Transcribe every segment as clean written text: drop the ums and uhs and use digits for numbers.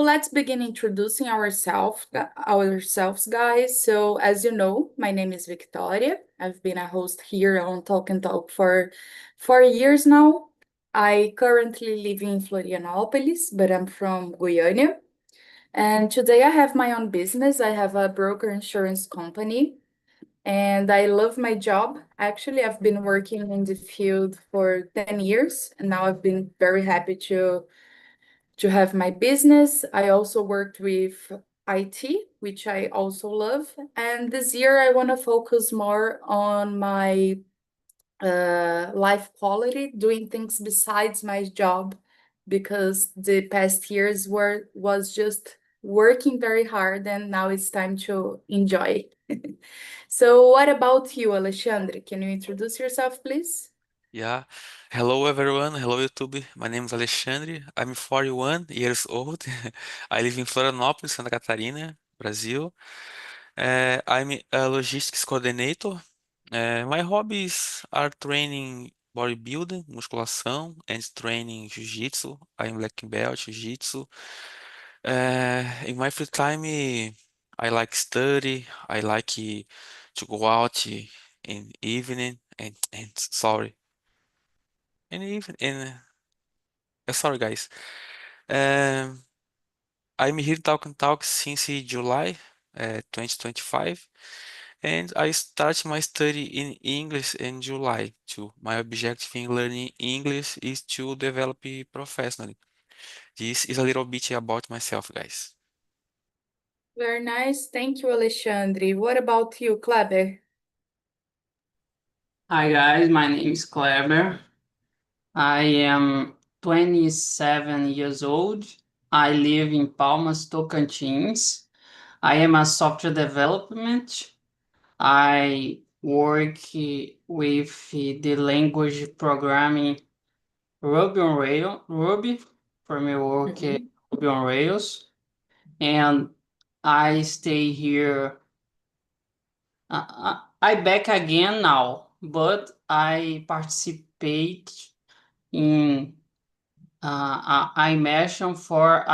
let's begin introducing ourselves, guys. So as you know, my name is Victoria. I've been a host here on Talk and Talk for 4 years now. I currently live in Florianópolis, but I'm from Goiânia. And today I have my own business. I have a broker insurance company, and I love my job. Actually, I've been working in the field for 10 years, and now I've been very happy to have my business. I also worked with IT, which I also love. And this year I want to focus more on my life quality, doing things besides my job, because the past years was just working very hard, and now it's time to enjoy. So what about you, Alexandre? Can you introduce yourself, please? Yeah. Hello everyone. Hello YouTube. My name is Alexandre. I'm 41 years old. I live in Florianópolis, Santa Catarina, Brazil. I'm a logistics coordinator. My hobbies are training bodybuilding, musculação, and training jiu-jitsu. I'm black belt jiu-jitsu. In my free time, I like study. I like to go out in evening and sorry. And even in sorry guys. Um, I'm here talking talk since July 2025, and I start my study in English in July too. My objective in learning English is to develop it professionally. This is a little bit about myself, guys. Very nice. Thank you, Alexandre. What about you, Kleber? Hi guys, my name is Kleber. I am 27 years old. I live in Palmas, Tocantins. I am a software development. I work with the language programming Ruby for my work Ruby on Rails, and I stay here. I back again now, but I participate in immersion for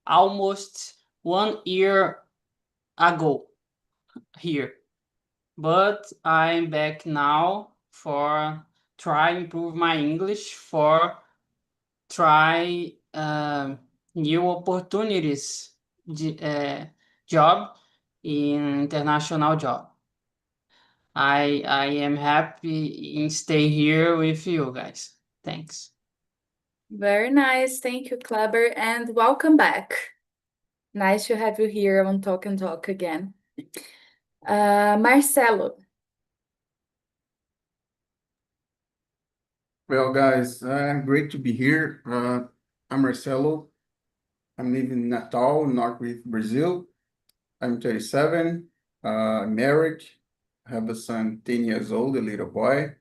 almost 1 year ago here. But I'm back now for try improve my English for try new opportunities job in international job. I am happy in stay here with you guys. Thanks. Very nice. Thank you, Kleber, and welcome back. Nice to have you here on Talk and Talk again. Marcelo. Well, guys, great to be here. I'm Marcelo. I'm living in Natal, Northwest Brazil. I'm 37, married. I have a son, 10 years old, a little boy.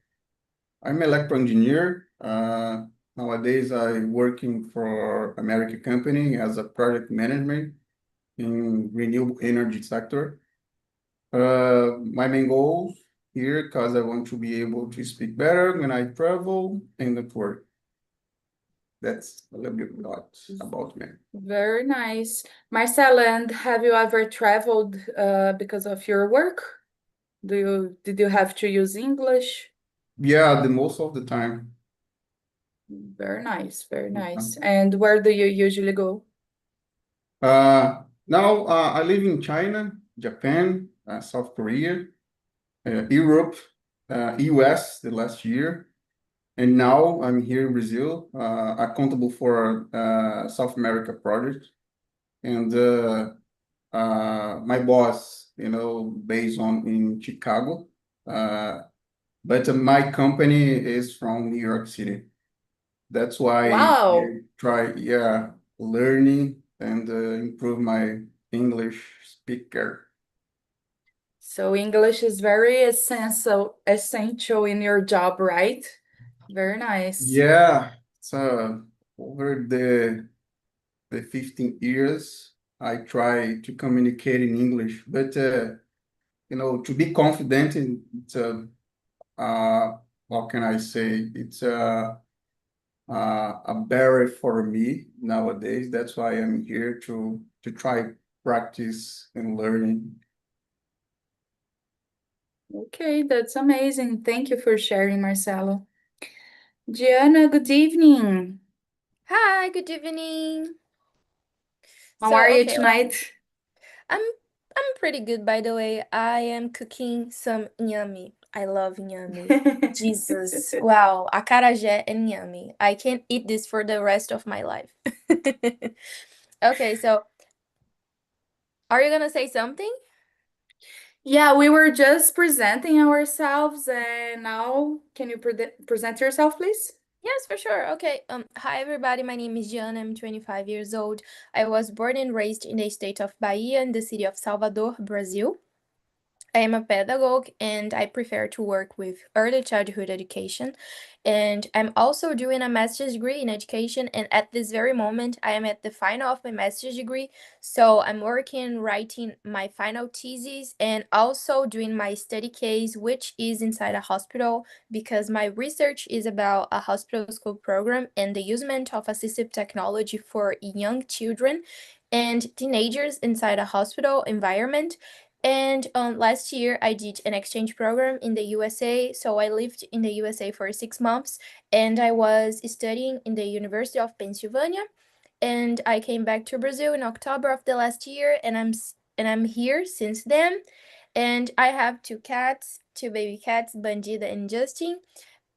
I'm an electrical engineer. Nowadays, I'm working for American company as a project management in renewable energy sector. My main goal here, because I want to be able to speak better when I travel and at work. That's a little bit about me. Very nice. Marcelo, and have you ever traveled because of your work? Did you have to use English? Yeah, the most of the time. Very nice, very nice. And where do you usually go? Now I live in China, Japan, South Korea, Europe, US the last year, and now I'm here in Brazil, accountable for South America project, and my boss, based in Chicago, but my company is from New York City. That's why Wow. I try, learning and improve my English speaker. So English is very essential in your job, right? Very nice. Yeah, so over the 15 years, I try to communicate in English, but to be confident in how can I say? It's a barrier for me nowadays. That's why I'm here to try practice and learning. Okay, that's amazing. Thank you for sharing, Marcelo. Gianna, good evening. Hi, good evening. How So, are you okay, tonight? I'm I'm pretty good, by the way. I am cooking some inhame. I love inhame. Jesus. Wow, acarajé and inhame. I can't eat this for the rest of my life. Okay, so are you gonna say something? Yeah, we were just presenting ourselves, and now can you present yourself, please? Yes, for sure. Okay. Hi everybody. My name is Gianna. I'm 25 years old. I was born and raised in the state of Bahia in the city of Salvador, Brazil. I am a pedagogue and I prefer to work with early childhood education. And I'm also doing a master's degree in education. And at this very moment, I am at the final of my master's degree. So I'm working, writing my final thesis, and also doing my study case, which is inside a hospital because my research is about a hospital school program and the usement of assistive technology for young children and teenagers inside a hospital environment. And last year, I did an exchange program in the USA. So I lived in the USA for 6 months and I was studying in the University of Pennsylvania. And I came back to Brazil in October of the last year, and I'm here since then. And I have two cats, two baby cats, Bandida and Justin.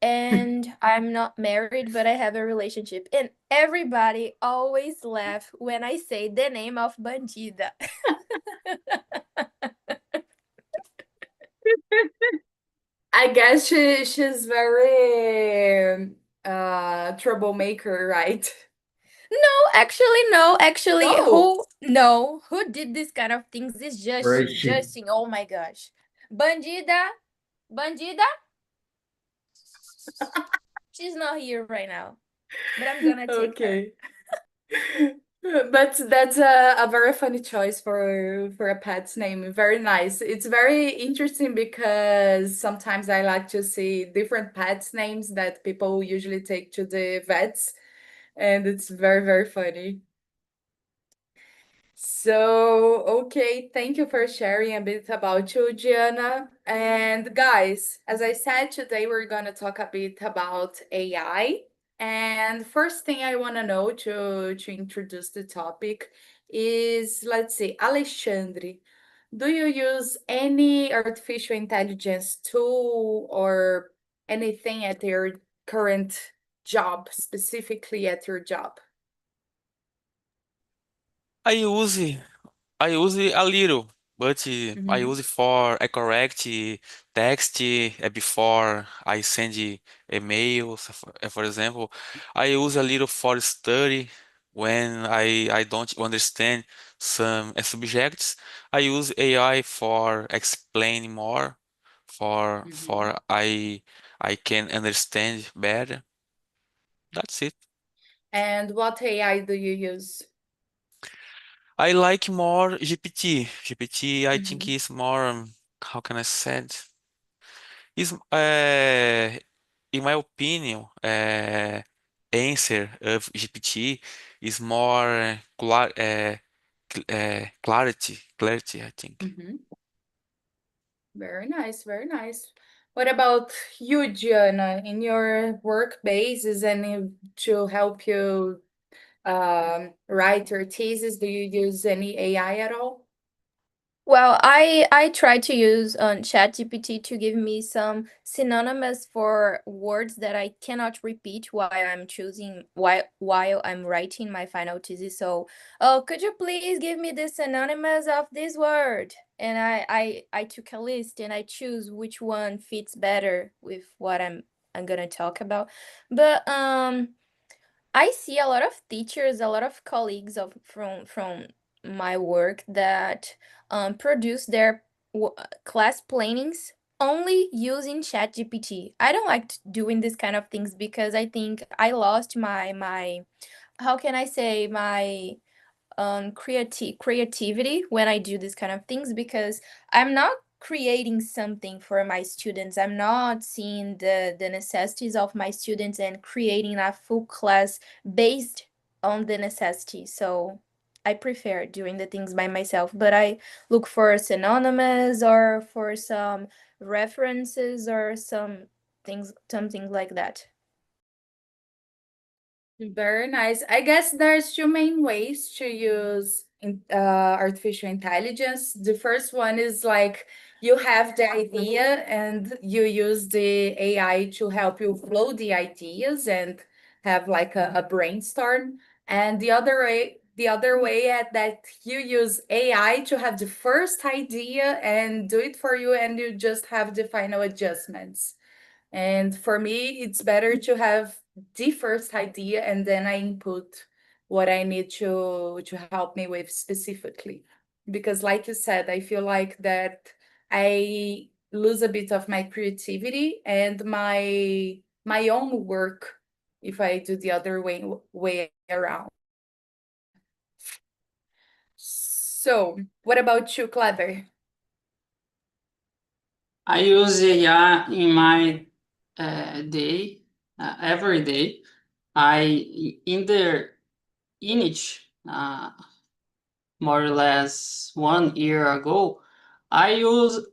And I'm not married, but I have a relationship. And everybody always laugh when I say the name of Bandida. I guess she's very troublemaker, right? No, actually, no. Actually, No. who did this kind of things? This Where is Justin, she? Justin. Oh my gosh, Bandida, Bandida. She's not here right now, but I'm gonna take her. Okay. But that's a very funny choice for a pet's name. Very nice. It's very interesting because sometimes I like to see different pets names that people usually take to the vets, and it's very, very funny. So, okay, thank you for sharing a bit about you, Gianna. And guys, as I said, today we're going to talk a bit about AI. And first thing I want to know to introduce the topic is, let's see, Alexandre, do you use any artificial intelligence tool or anything at your current job, specifically at your job? I use I use it a little, but I use it for I correct text before I send emails. For example, I use a little for study when I don't understand some subjects. I use AI for explain more, for Mhm. I can understand better. That's it. And what AI do you use? I like more GPT. GPT, I think Mhm. is more, how can I say it? Is in my opinion, answer of GPT is more clarity, I think. Mhm. Very nice, very nice. What about you, Gianna? In your work basis and to help you write your thesis, do you use any AI at all? Well, I try to use ChatGPT to give me some synonymous for words that I cannot repeat while I'm writing my final thesis. So, oh, could you please give me the synonymous of this word? And I took a list and I choose which one fits better with what I'm gonna talk about. But I see a lot of teachers, a lot of colleagues from my work that produce their class plannings only using ChatGPT. I don't like doing this kind of things because I think I lost my how can I say creativity when I do this kind of things because I'm not creating something for my students. I'm not seeing the necessities of my students and creating a full class based on the necessity. So I prefer doing the things by myself, but I look for synonymous or for some references or something like that. Very nice. I guess there's two main ways to use artificial intelligence. The first one is like you have the idea and you use the AI to help you flow the ideas and have like a brainstorm. And the other way that you use AI to have the first idea and do it for you, and you just have the final adjustments. And for me, it's better to have the first idea and then I input what I need to help me with specifically. Because like you said, I feel like that I lose a bit of my creativity and my own work if I do the other way around. So, what about you, Clever? I use AI in my day, every day. In the init, more or less 1 year ago, I used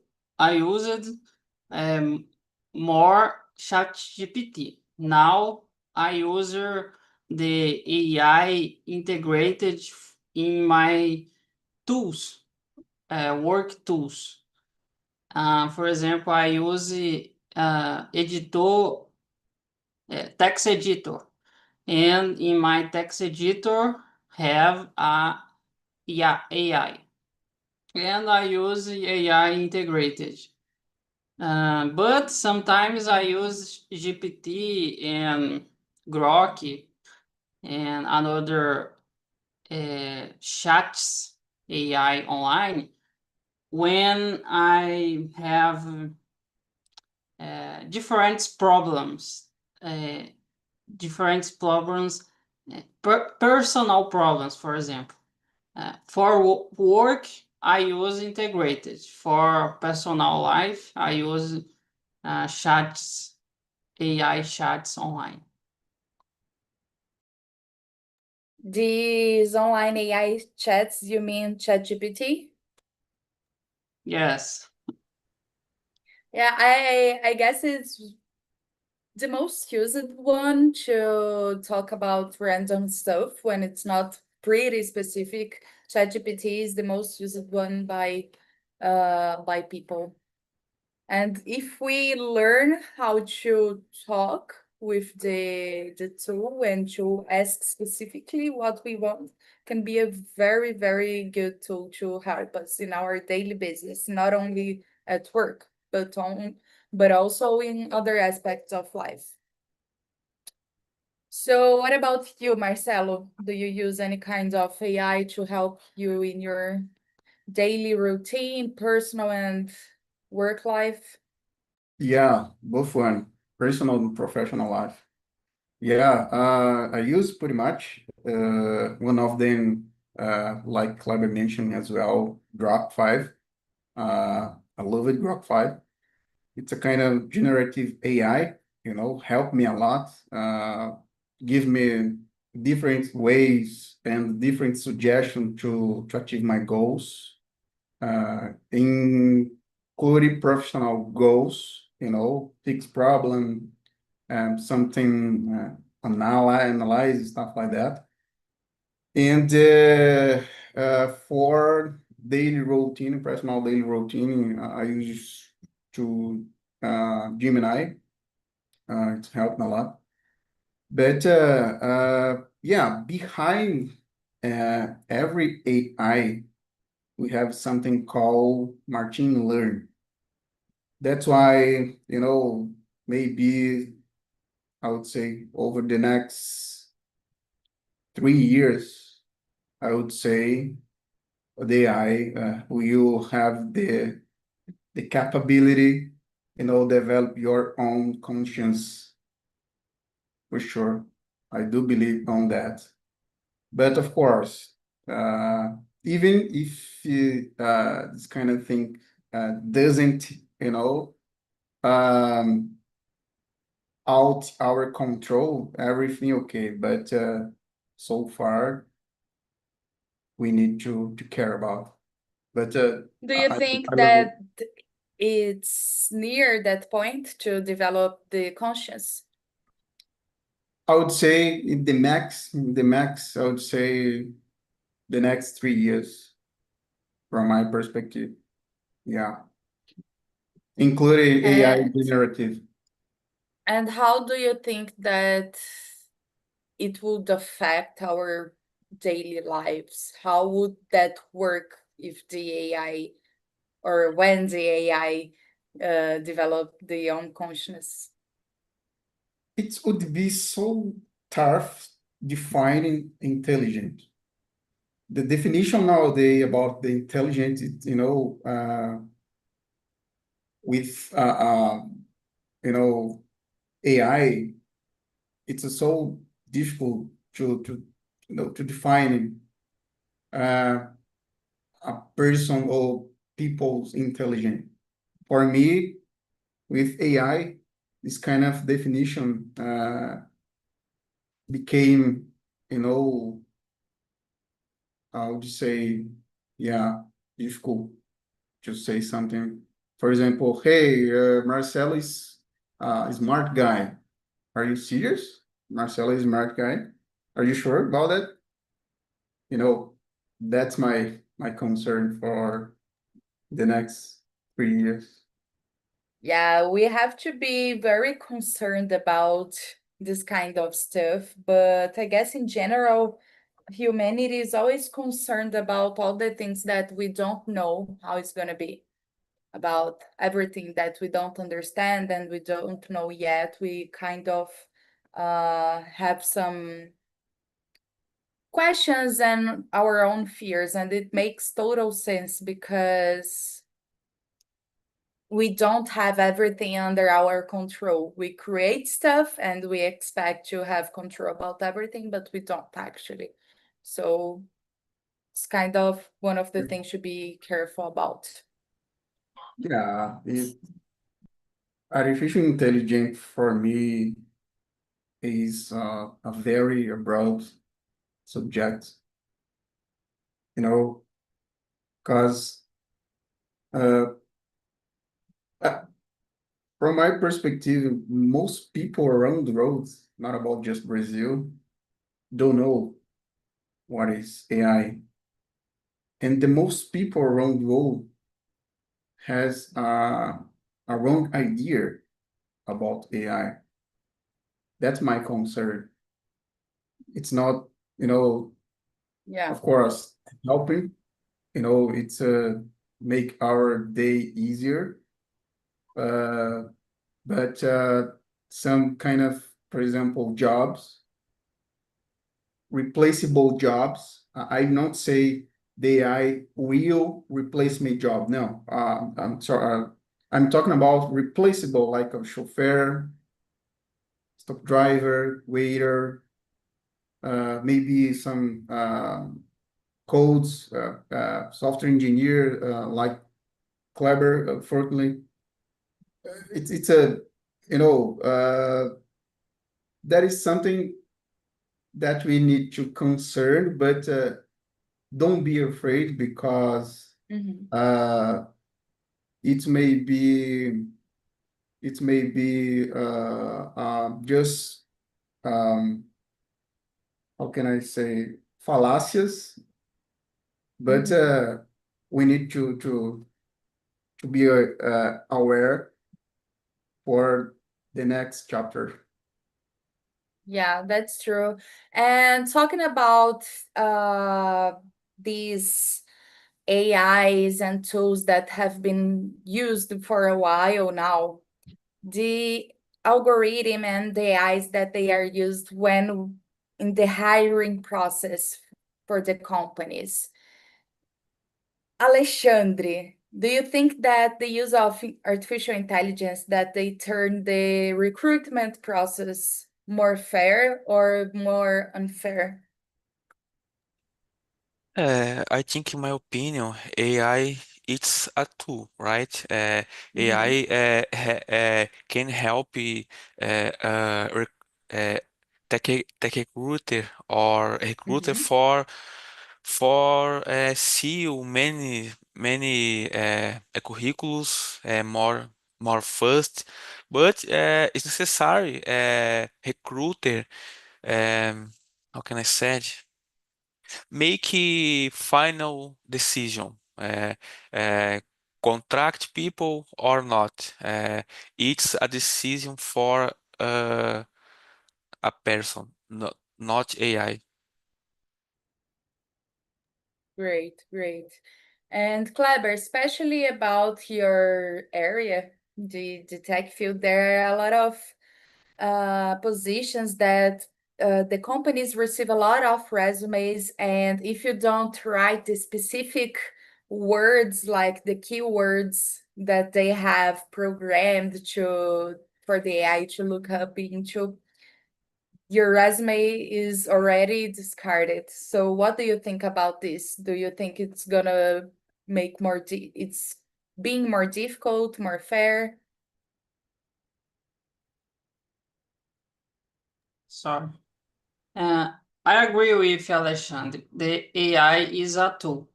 more ChatGPT. Now I use the AI integrated in my tools, work tools. For example, I use editor, text editor, and in my text editor have a AI, and I use AI integrated. But sometimes I use GPT and Grok and another chats AI online when I have different problems, personal problems, for example. For work, I use integrated. For personal life, I use chats, AI chats online. These online AI chats, you mean ChatGPT? Yes. Yeah, I guess it's the most used one to talk about random stuff when it's not pretty specific. ChatGPT is the most used one by people. And if we learn how to talk with the tool and to ask specifically what we want, can be a very, very good tool to help us in our daily business, not only at work, but also in other aspects of life. So what about you, Marcelo? Do you use any kind of AI to help you in your daily routine, personal and work life? Yeah, both one, personal and professional life. Yeah, I use pretty much. One of them, like Kleber mentioned as well, Grok 5. I love it, Grok 5. It's a kind of generative AI, help me a lot, give me different ways and different suggestions to achieve my goals, including professional goals, fix problem, something, analyze, stuff like that. And for daily routine, personal daily routine, I use to Gemini. It's helped a lot. But yeah, behind every AI, we have something called machine learning. That's why, maybe I would say over the next 3 years, I would say the AI will have the capability, develop your own conscience for sure. I do believe on that. But of course, even if this kind of thing doesn't, um, out our control, everything okay. But so far, we need to care about. But Do you think I that it's near that point to develop the conscience? would say in the max, I would say the next 3 years, from my perspective. Yeah, including AI And generative. and how do you think that it would affect our daily lives? How would that work if the AI or when the AI develop the own consciousness? It would be so tough defining intelligent. The definition nowadays about the intelligent, with AI, it's so difficult to define uh, a person or people's intelligence. For me, with AI, this kind of definition became, I would say, yeah, difficult to say something. For example, hey, Marcel is a smart guy. Are you serious? Marcel is a smart guy. Are you sure about that? That's my concern for the next 3 years. Yeah, we have to be very concerned about this kind of stuff, but I guess in general, humanity is always concerned about all the things that we don't know how it's going to be, about everything that we don't understand and we don't know yet. We kind of have some questions and our own fears, and it makes total sense because we don't have everything under our control. We create stuff and we expect to have control about everything, but we don't actually. So it's kind of one of the things to be careful about. Yeah, artificial intelligence for me is a very broad subject, because from my perspective, most people around the world, not about just Brazil, don't know what is AI. And the most people around the world has a wrong idea about AI. That's my concern. It's not, Yeah. of course, helping, it's make our day easier. But some kind of, for example, jobs, replaceable jobs. I not say the AI will replace my job. No, I'm sorry. I'm talking about replaceable, like a chauffeur, stop driver, waiter, maybe some codes, software engineer, like Kleber, unfortunately. It's a, that is something that we need to concern, but don't be afraid, because Mhm. it may be just how can I say, fallacious, but we need to be aware for the next chapter. Yeah, that's true. And talking about these AIs and tools that have been used for a while now, the algorithm and the AIs that they are used when in the hiring process for the companies. Alexandre, do you think that the use of artificial intelligence that they turn the recruitment process more fair or more unfair? I think, in my opinion, AI it's a tool, right? Mhm. AI can help tech recruiter or a recruiter Mhm. for see you many curriculums more fast, but it's necessary recruiter how can I say it? Make a final decision. Contract people or not. It's a decision for a person, not AI. Great, great. And Kleber, especially about your area, the tech field, there are a lot of positions that the companies receive a lot of resumes, and if you don't write the specific words, like the keywords that they have programmed to for the AI to look up into, your resume is already discarded. So what do you think about this? Do you think it's gonna make it's being more difficult, more fair? Sorry. I agree with Alexandre. The AI is a tool,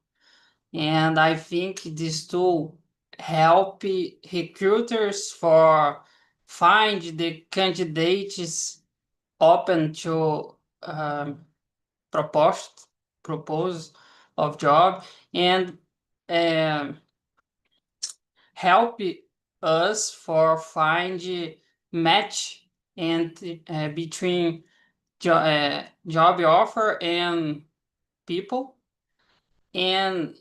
and I think this tool help recruiters for find the candidates open to propose of job, and um, help us for find match and between job offer and people. And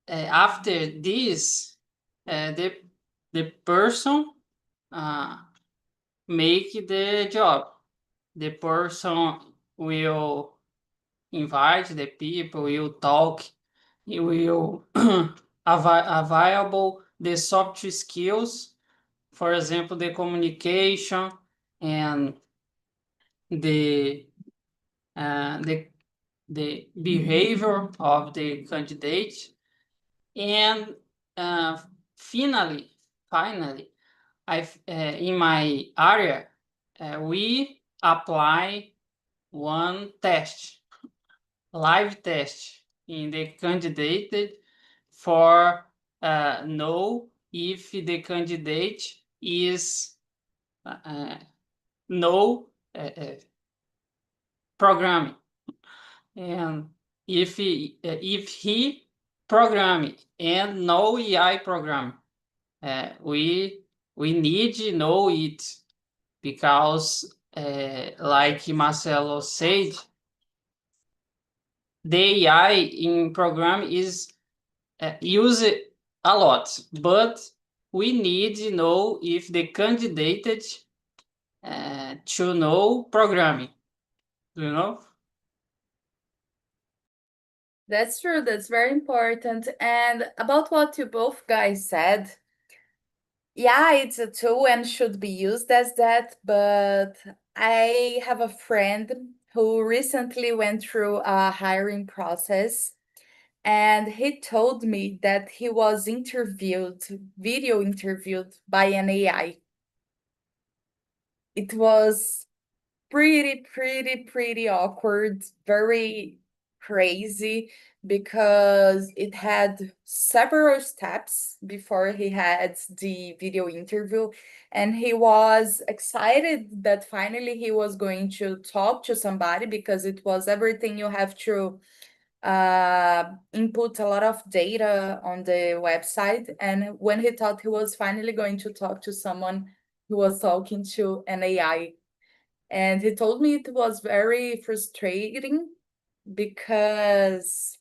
after this, the person make the job. The person will invite the people, will talk, he will available the soft skills, for example, the communication and the uh, the the behavior of the candidate. And uh, finally, in my area, we apply one test, live test, in the candidate for know if the candidate is know programming, and if he programming and know AI program, we need to know it, because like Marcelo said, the AI in program is used a lot, but we need to know if the candidate to know programming, you know. That's true. That's very important. And about what you both guys said, yeah, it's a tool and should be used as that. But I have a friend who recently went through a hiring process, and he told me that he was video interviewed by an AI. It was pretty awkward, very crazy, because it had several steps before he had the video interview, and he was excited that finally he was going to talk to somebody, because it was everything you have to input a lot of data on the website. And when he thought he was finally going to talk to someone, he was talking to an AI. And he told me it was very frustrating, because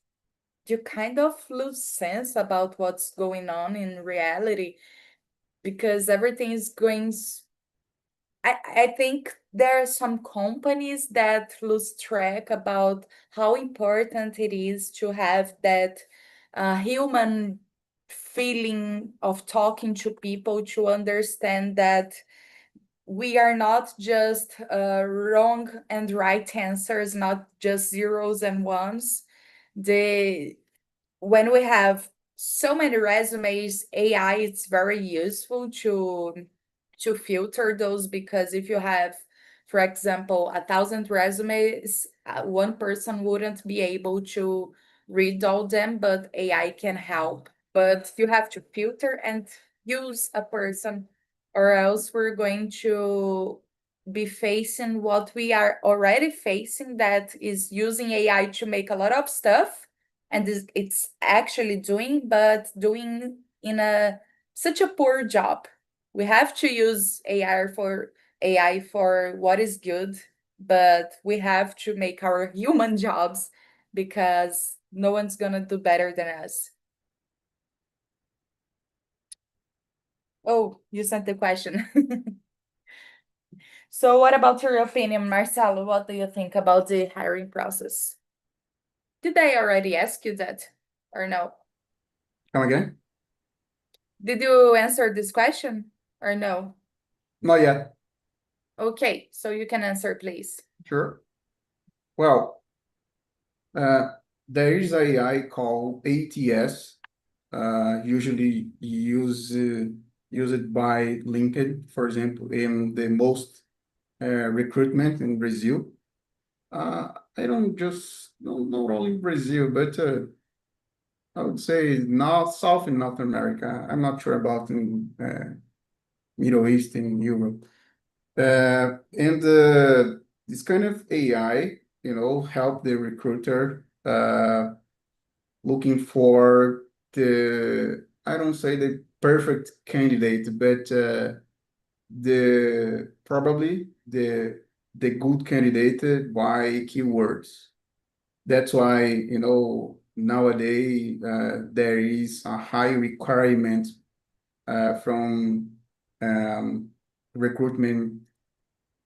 you kind of lose sense about what's going on in reality, because everything is going. I think there are some companies that lose track about how important it is to have that human feeling of talking to people, to understand that we are not just wrong and right answers, not just zeros and ones. When we have so many resumes, AI it's very useful to filter those, because if you have, for example, 1,000 resumes, one person wouldn't be able to read all them, but AI can help. But you have to filter and use a person, or else we're going to be facing what we are already facing, that is using AI to make a lot of stuff, and it's actually doing, but doing in a such a poor job. We have to use AI for what is good, but we have to make our human jobs, because no one's gonna do better than us. Oh, you sent the question. So what about your opinion, Marcelo? What do you think about the hiring process? Did I already ask you that or no? Come again? Did you answer this question or no? Not yet. Okay, so you can answer, please. Sure. Well, there is AI called ATS, usually used by LinkedIn, for example, in the most recruitment in Brazil. I don't just not only Brazil, but I would say South and North America. I'm not sure about in Middle East and Europe. And this kind of AI, help the recruiter looking for I don't say the perfect candidate, but probably the good candidate by keywords. That's why, nowadays there is a high requirement from recruitment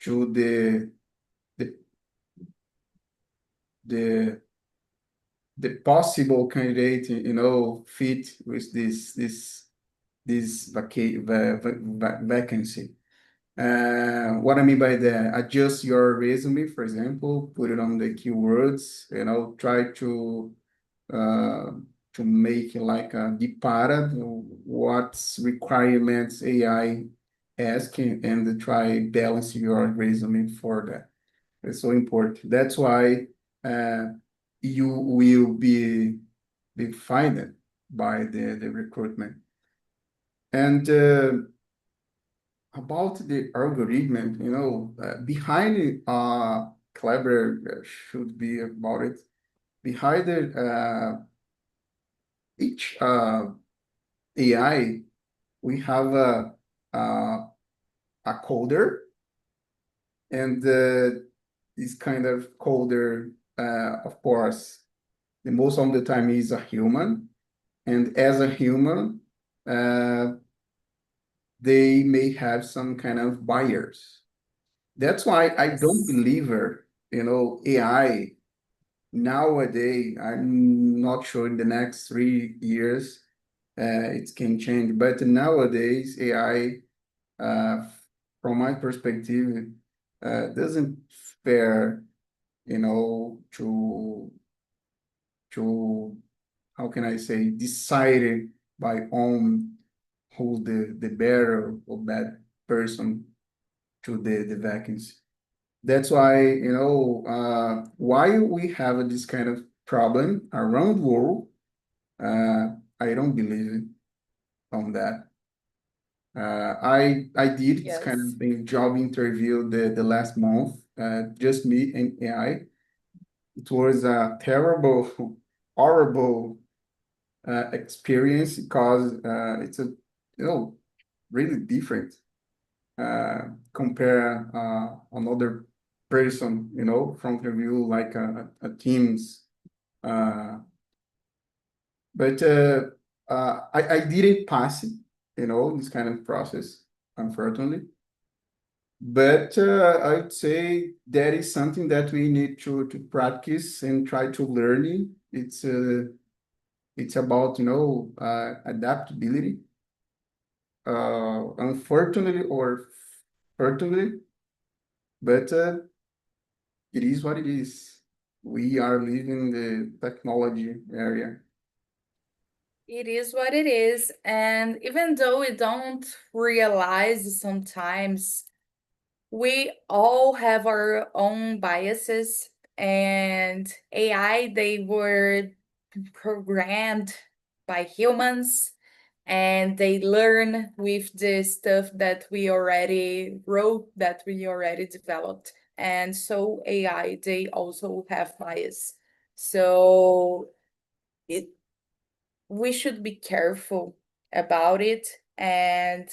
to the possible candidate, fit with this vacancy. What I mean by that, adjust your resume, for example, put it on the keywords, try to make like a depara what requirements AI asking, and try balance your resume for that. It's so important. That's why you will be defined by the recruitment. And about the algorithm, behind it, clever should be about it. Behind it, each AI, we have a coder, and this kind of coder, of course, the most of the time is a human, and as a human, they may have some kind of bias. That's why I don't believe AI nowadays. I'm not sure in the next 3 years it can change, but nowadays AI, from my perspective, doesn't fair, to how can I say, decided by own who the better or bad person to the vacancy. That's why, why we have this kind of problem around the world. I don't believe on that. I did this kind Yes. of thing, job interview the last month, just me and AI. It was a terrible, horrible experience, because it's a really different compare another person, from interview like a Teams. But I didn't pass it, this kind of process, unfortunately. But I'd say that is something that we need to practice and try to learn. It's about, adaptability. Unfortunately or fortunately, but it is what it is. We are living the technology area. It is what it is. And even though we don't realize sometimes, we all have our own biases, and AI, they were programmed by humans, and they learn with the stuff that we already wrote, that we already developed. And so AI, they also have bias. So it we should be careful about it and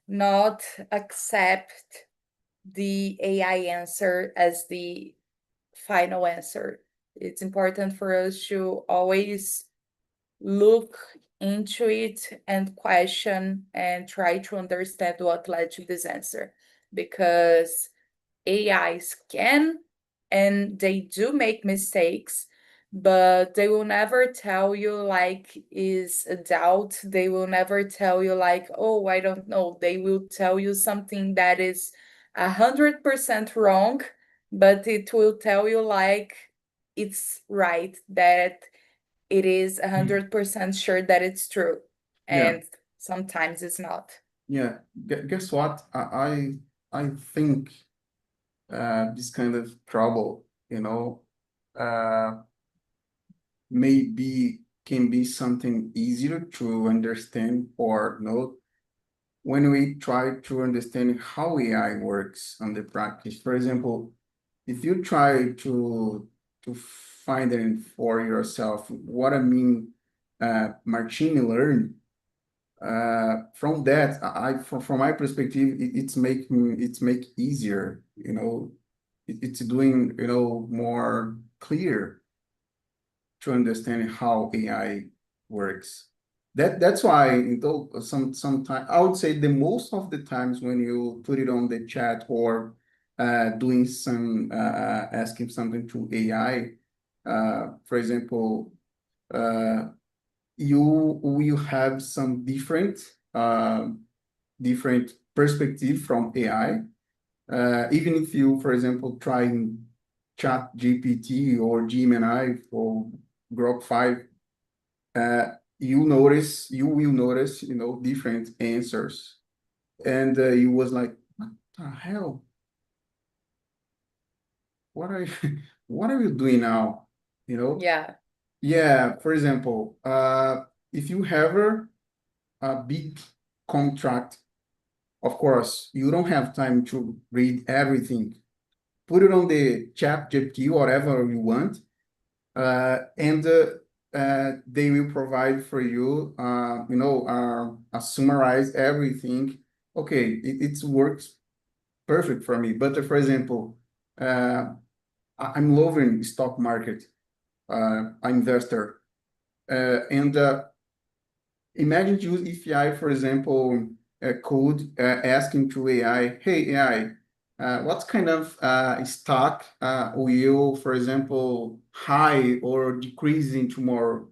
not accept the AI answer as the final answer. It's important for us to always look into it and question and try to understand what led to this answer, because AIs can and they do make mistakes, but they will never tell you like is a doubt. They will never tell you like, oh, I don't know. They will tell you something that is 100% wrong, but it will tell you like it's right, that it is 100% sure that it's true. Yeah. And sometimes it's not. Yeah, guess what? I think this kind of trouble, uh, maybe can be something easier to understand or know when we try to understand how AI works on the practice. For example, if you try to find it for yourself, what I mean, machine learning. From that, from my perspective, it's make easier, it's doing, more clear to understand how AI works. That's why, though sometimes I would say the most of the times when you put it on the chat or doing some asking something to AI, for example, you will have some different perspective from AI. Even if you, for example, try Chat GPT or Gemini or Grok 5, you will notice, different answers. And you was like, what the hell? What are you, what are you doing now? Yeah. Yeah, for example, if you have a big contract, of course, you don't have time to read everything. Put it on the chat GPT, whatever you want, and they will provide for you, summarize everything. Okay, it works perfect for me. But for example, I'm loving stock market. I'm investor, and imagine use API, for example, code asking to AI, hey AI, what kind of stock will, for example, high or decreasing tomorrow?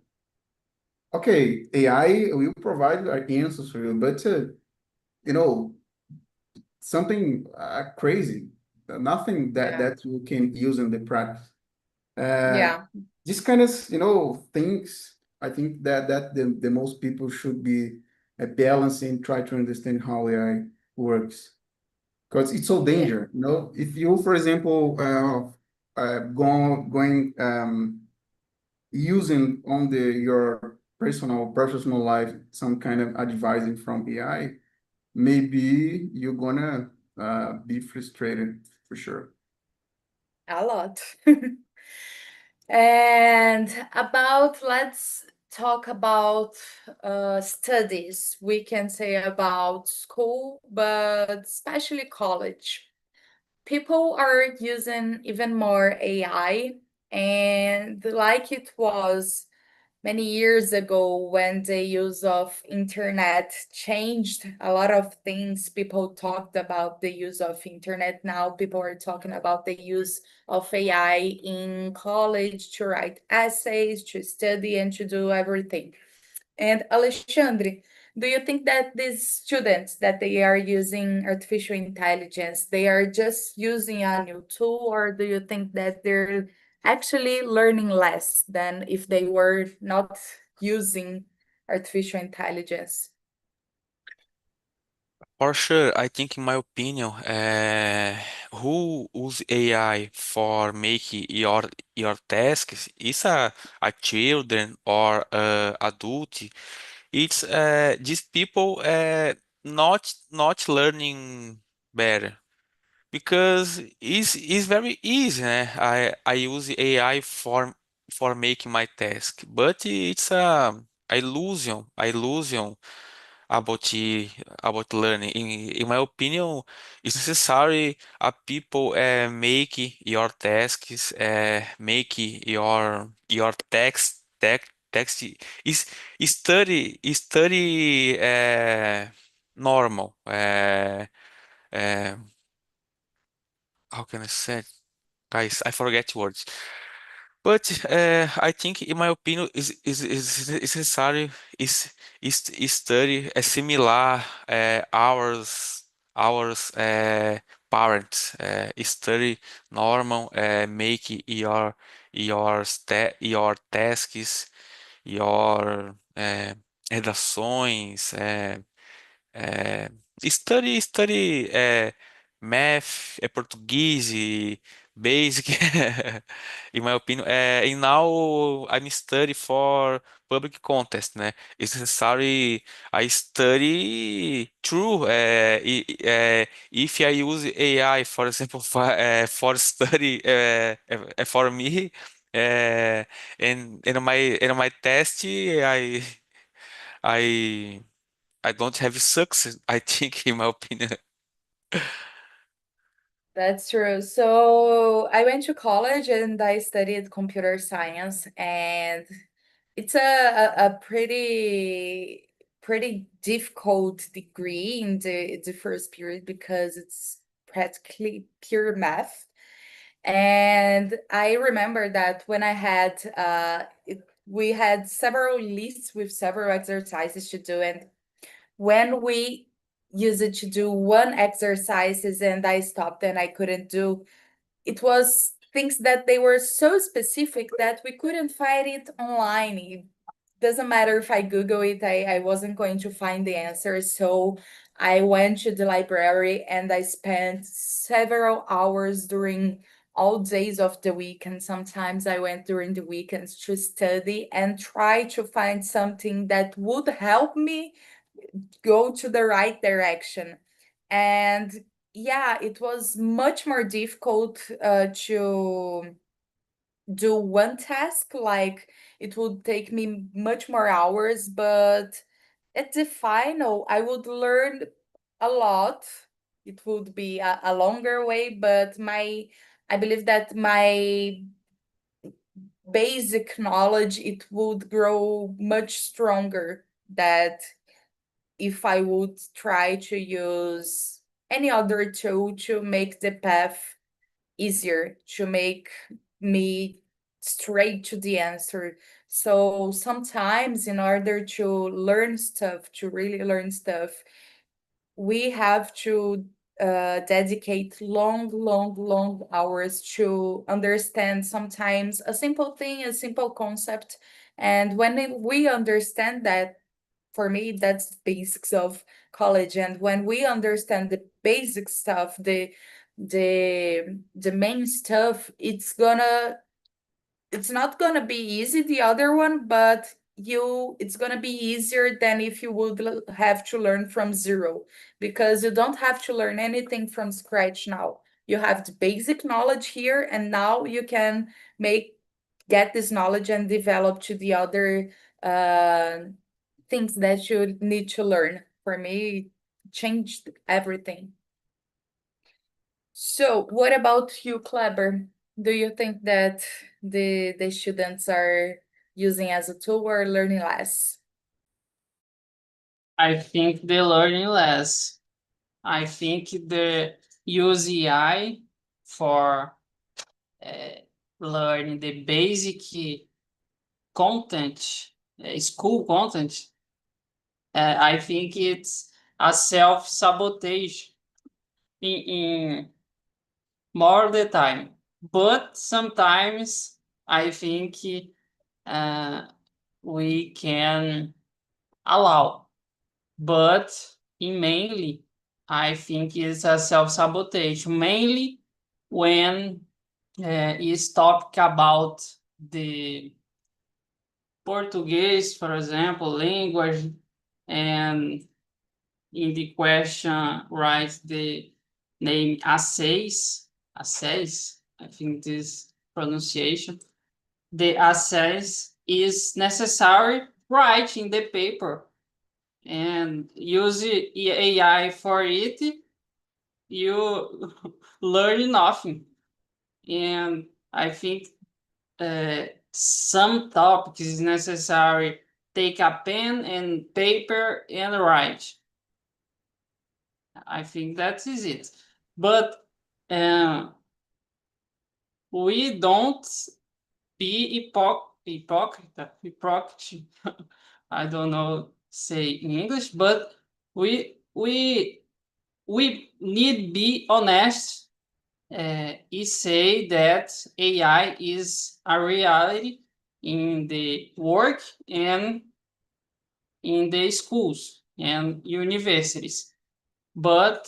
Okay, AI will provide answers for you, but something crazy, nothing that you can use in the practice. Yeah. This kind of things, I think that the most people should be balancing, try to understand how AI works, because it's so danger. If you, for example, going using on your personal life some kind of advising from AI, maybe you're gonna be frustrated for sure. A lot. And let's talk about studies. We can say about school, but especially college. People are using even more AI, and like it was many years ago when the use of internet changed a lot of things. People talked about the use of internet. Now people are talking about the use of AI in college to write essays, to study, and to do everything. And Alexandre, do you think that these students that they are using artificial intelligence, they are just using a new tool, or do you think that they're actually learning less than if they were not using artificial intelligence? For sure, I think in my opinion, who use AI for making your tasks is a children or adult. It's these people not learning better because it's very easy. I use AI for making my task, but it's a illusion about about learning. In my opinion, it's necessary people make your tasks, make your text is study normal. Uh, how can I say it? Guys, I forget words. But I think, in my opinion, is necessary is study similar ours parents study normal make your tasks your redações é, study math, português, basic, in my opinion. And now I'm study for public contest, né? It's necessary I study true. If I use AI, for example, for study for me, in my test, I I don't have success, I think, in my opinion. That's true. So I went to college and I studied computer science, and it's a pretty difficult degree in the first period because it's practically pure math. And I remember that when I had we had several lists with several exercises to do, and when we used it to do one exercises and I stopped and I couldn't do, it was things that they were so specific that we couldn't find it online. It doesn't matter if I Google it, I wasn't going to find the answer. So I went to the library and I spent several hours during all days of the week. And sometimes I went during the weekends to study and try to find something that would help me go to the right direction. And yeah, it was much more difficult to do one task. Like it would take me much more hours, but at the final, I would learn a lot. It would be a longer way, but I believe that my basic knowledge, it would grow much stronger that if I would try to use any other tool to make the path easier, to make me straight to the answer. So sometimes, in order to learn stuff, to really learn stuff, we have to dedicate long hours to understand sometimes a simple thing, a simple concept. And when we understand that, for me, that's the basics of college. And when we understand the basic stuff, the main stuff, it's not gonna be easy, the other one, but it's gonna be easier than if you would have to learn from zero, because you don't have to learn anything from scratch now. You have the basic knowledge here, and now you can get this knowledge and develop to the other things that you need to learn. For me, it changed everything. So what about you, Kleber? Do you think that the students are using as a tool or learning less? I think they're learning less. I think the use AI for learning the basic content, school content. I think it's a self-sabotage in more of the time. But sometimes I think we can allow. But in mainly, I think it's a self-sabotage, mainly when is topic about the Portuguese, for example, language, and in the question write the name assays, I think this pronunciation. The assays is necessary write in the paper and use AI for it, you learn nothing. And I think some topics is necessary take a pen and paper and write. I think that is it. But we don't be hypocrite. I don't know say in English, but we need be honest and say that AI is a reality in the work and in the schools and universities. But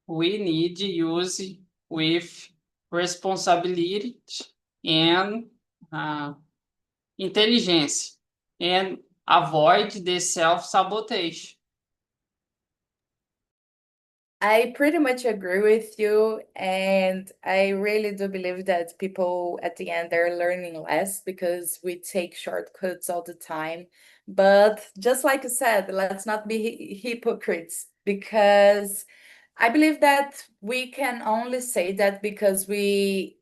we need to use with responsibility and intelligence and avoid the self-sabotage. I pretty much agree with you, and I really do believe that people at the end are learning less because we take shortcuts all the time. But just like you said, let's not be hypocrites because I believe that we can only say that because we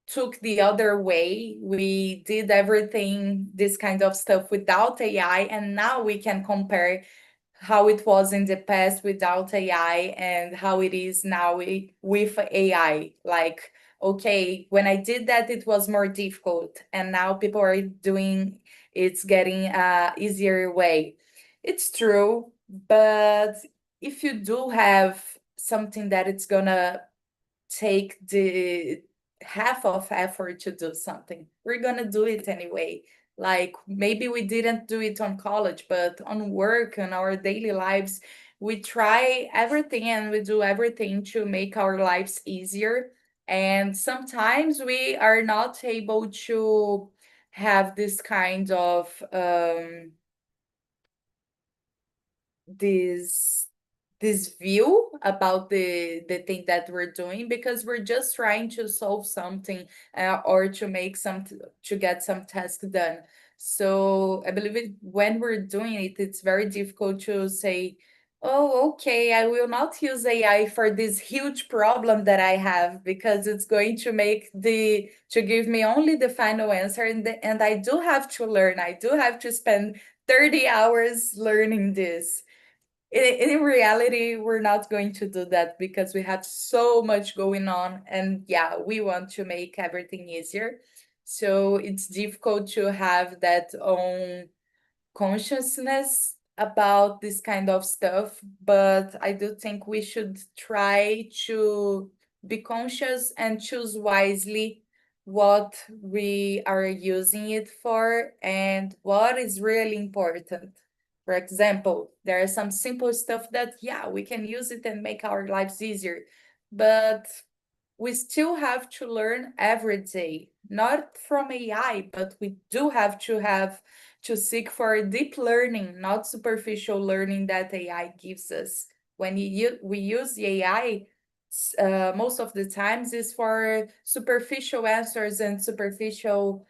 took the other way. We did everything, this kind of stuff without AI, and now we can compare how it was in the past without AI and how it is now with AI. Like, okay, when I did that, it was more difficult, and now people are doing it's getting a easier way. It's true, but if you do have something that it's gonna take the half of effort to do something, we're gonna do it anyway. Like maybe we didn't do it on college, but on work and our daily lives, we try everything and we do everything to make our lives easier. And sometimes we are not able to have this kind of this view about the thing that we're doing because we're just trying to solve something or to make some to get some task done. So I believe when we're doing it, it's very difficult to say, oh, okay, I will not use AI for this huge problem that I have because it's going to make to give me only the final answer, and I do have to learn. I do have to spend 30 hours learning this. In reality, we're not going to do that because we have so much going on, and yeah, we want to make everything easier. So it's difficult to have that own consciousness about this kind of stuff, but I do think we should try to be conscious and choose wisely what we are using it for and what is really important. For example, there are some simple stuff that, yeah, we can use it and make our lives easier, but we still have to learn every day, not from AI, but we do have to seek for deep learning, not superficial learning that AI gives us. When we use the AI, most of the times is for superficial answers and superficial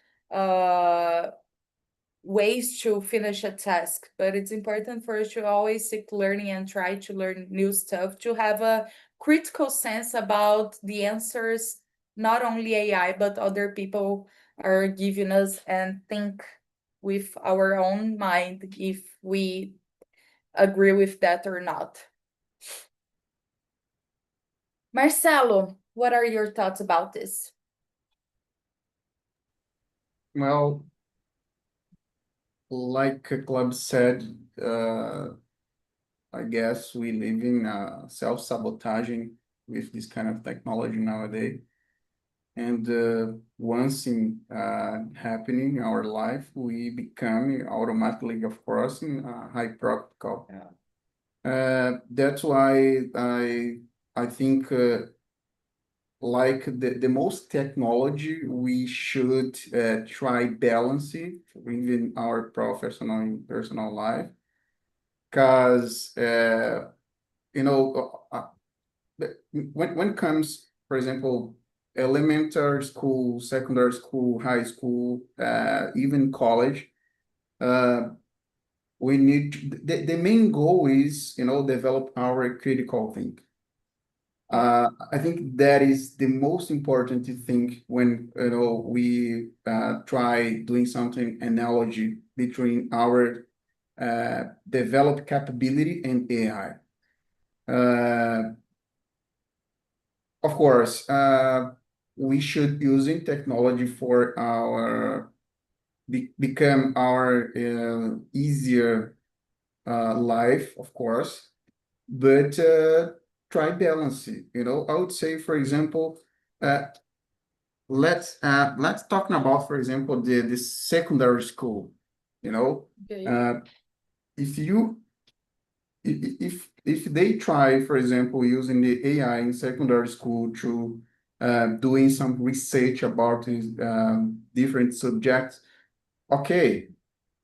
ways to finish a task, but it's important for us to always seek learning and try to learn new stuff, to have a critical sense about the answers not only AI but other people are giving us, and think with our own mind if we agree with that or not. Marcelo, what are your thoughts about this? Well, like Club said, I guess we live in self-sabotaging with this kind of technology nowadays. And once in happening in our life, we become automatically, of course, high practical. That's why I think like the most technology, we should try balance it within our professional and personal life, because you know when it comes, for example, elementary school, secondary school, high school, even college, we need the main goal is develop our critical thinking. I think that is the most important thing when we try doing something analogy between our developed capability and AI. Of course, we should using technology for our become our easier life, of course, but try balance it. I would say, for example, let's talking about, for example, the secondary school. Okay. If you if they try, for example, using the AI in secondary school to doing some research about these different subjects, okay.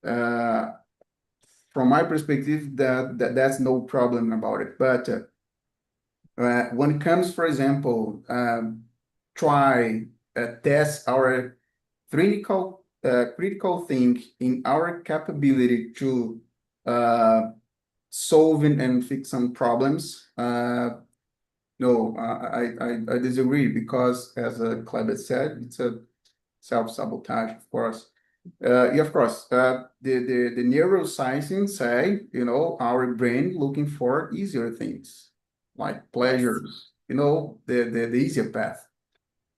From my perspective, that's no problem about it. But when it comes, for example, try test our critical think in our capability to solving and fix some problems. No, I disagree, because as Kleber said, it's a self-sabotage, of course. Yeah, of course, the neuroscience say, our brain looking for easier things, like pleasures, the easier path.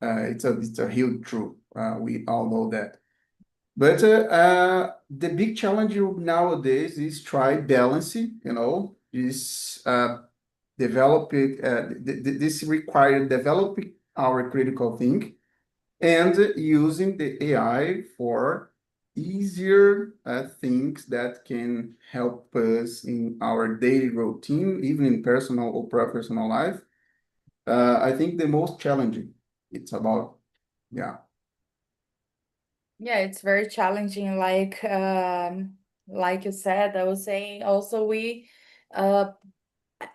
It's a huge truth. We all know that. But the big challenge nowadays is try balancing, is developing, this requires developing our critical thinking and using the AI for easier things that can help us in our daily routine, even in personal or professional life. I think the most challenging, it's about, yeah. Yeah, it's very challenging. Like you said, I was saying also uh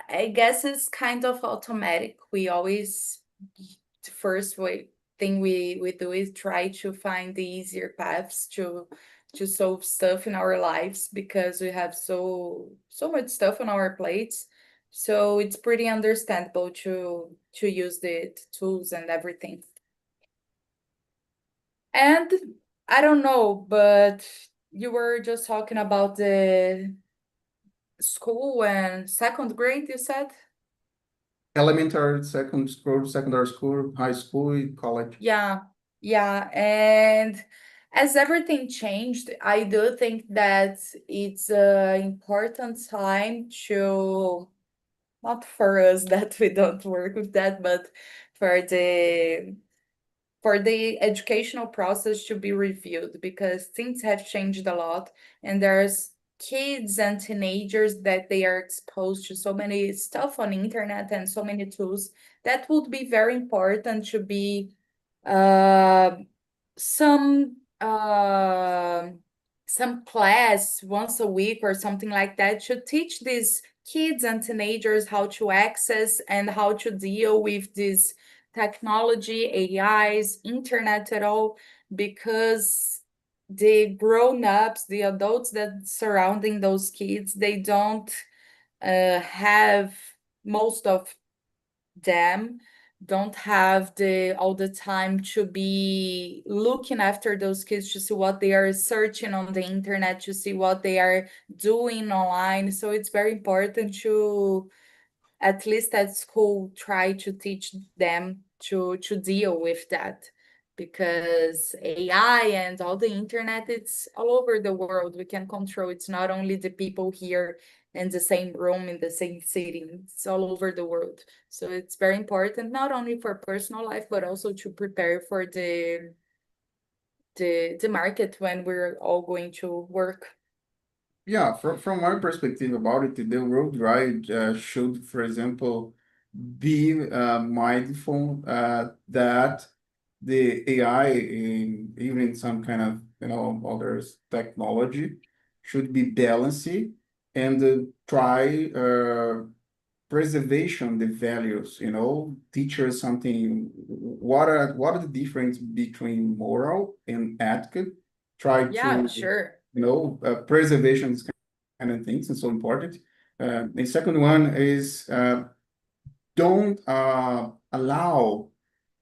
I guess it's kind of automatic. We always the first thing we do is try to find the easier paths to solve stuff in our lives, because we have so much stuff on our plates. So it's pretty understandable to use the tools and everything. And I don't know, but you were just talking about the school and second grade, you said? Elementary, secondary school, high school, college. Yeah, yeah. And as everything changed, I do think that it's an important time to, not for us that we don't work with that, but for the educational process to be reviewed, because things have changed a lot, and there's kids and teenagers that they are exposed to so many stuff on the internet and so many tools that would be very important to be uh, some uh, some class once a week or something like that to teach these kids and teenagers how to access and how to deal with this technology, AIs, internet at all, because the grown-ups, the adults that surrounding those kids, they don't have, most of them don't have all the time to be looking after those kids, to see what they are searching on the internet, to see what they are doing online. So it's very important to, at least at school, try to teach them to deal with that. because AI and all the internet, it's all over the world. We can control. It's not only the people here in the same room, in the same city. It's all over the world. So it's very important, not only for personal life, but also to prepare for the market when we're all going to work. Yeah, from my perspective about it, the road ride should, for example, be mindful that the AI, even some kind of other technology, should be balanced and try preservation the values. Teachers something. What are the difference between moral and ethical? Try Yeah, to sure. preservation is kind of things and so important. The second one is don't allow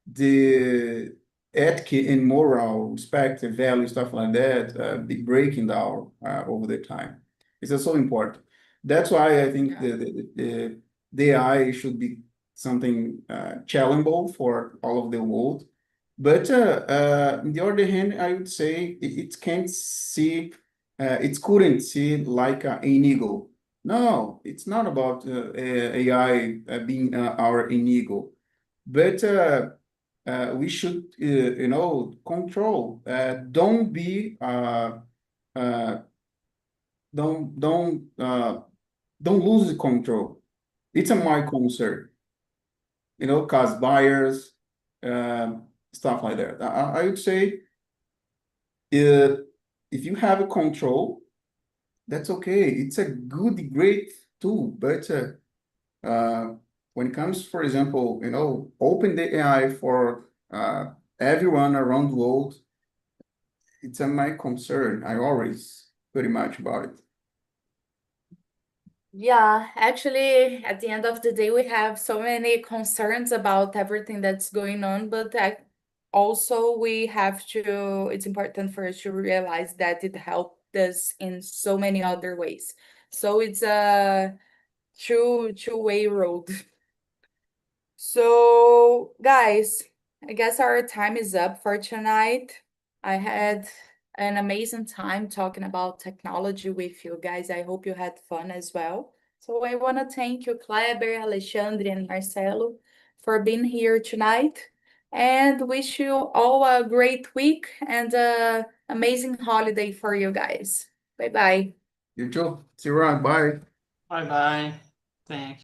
the ethic and moral, respect, value, stuff like that, be breaking down over the time. It's also important. That's why I think the AI should be something challengeable for all of the world. But on the other hand, I would say it can't see, it couldn't see like an eagle. No, it's not about AI being our eagle, but we should, control. Don't be, don't lose the control. It's a my concern, cause bias, stuff like that. I would say, if you have a control, that's okay. It's a good, great tool, but when it comes, for example, open the AI for everyone around the world, it's my concern. I always pretty much about it. Yeah, actually, at the end of the day, we have so many concerns about everything that's going on, but also we have to, it's important for us to realize that it helped us in so many other ways. So it's a two-way road. So, guys, I guess our time is up for tonight. I had an amazing time talking about technology with you guys. I hope you had fun as well. So I want to thank you, Kleber, Alexandre, and Marcelo, for being here tonight, and wish you all a great week and an amazing holiday for you guys. Bye-bye. You too. See you around. Bye. Bye bye. Thank you.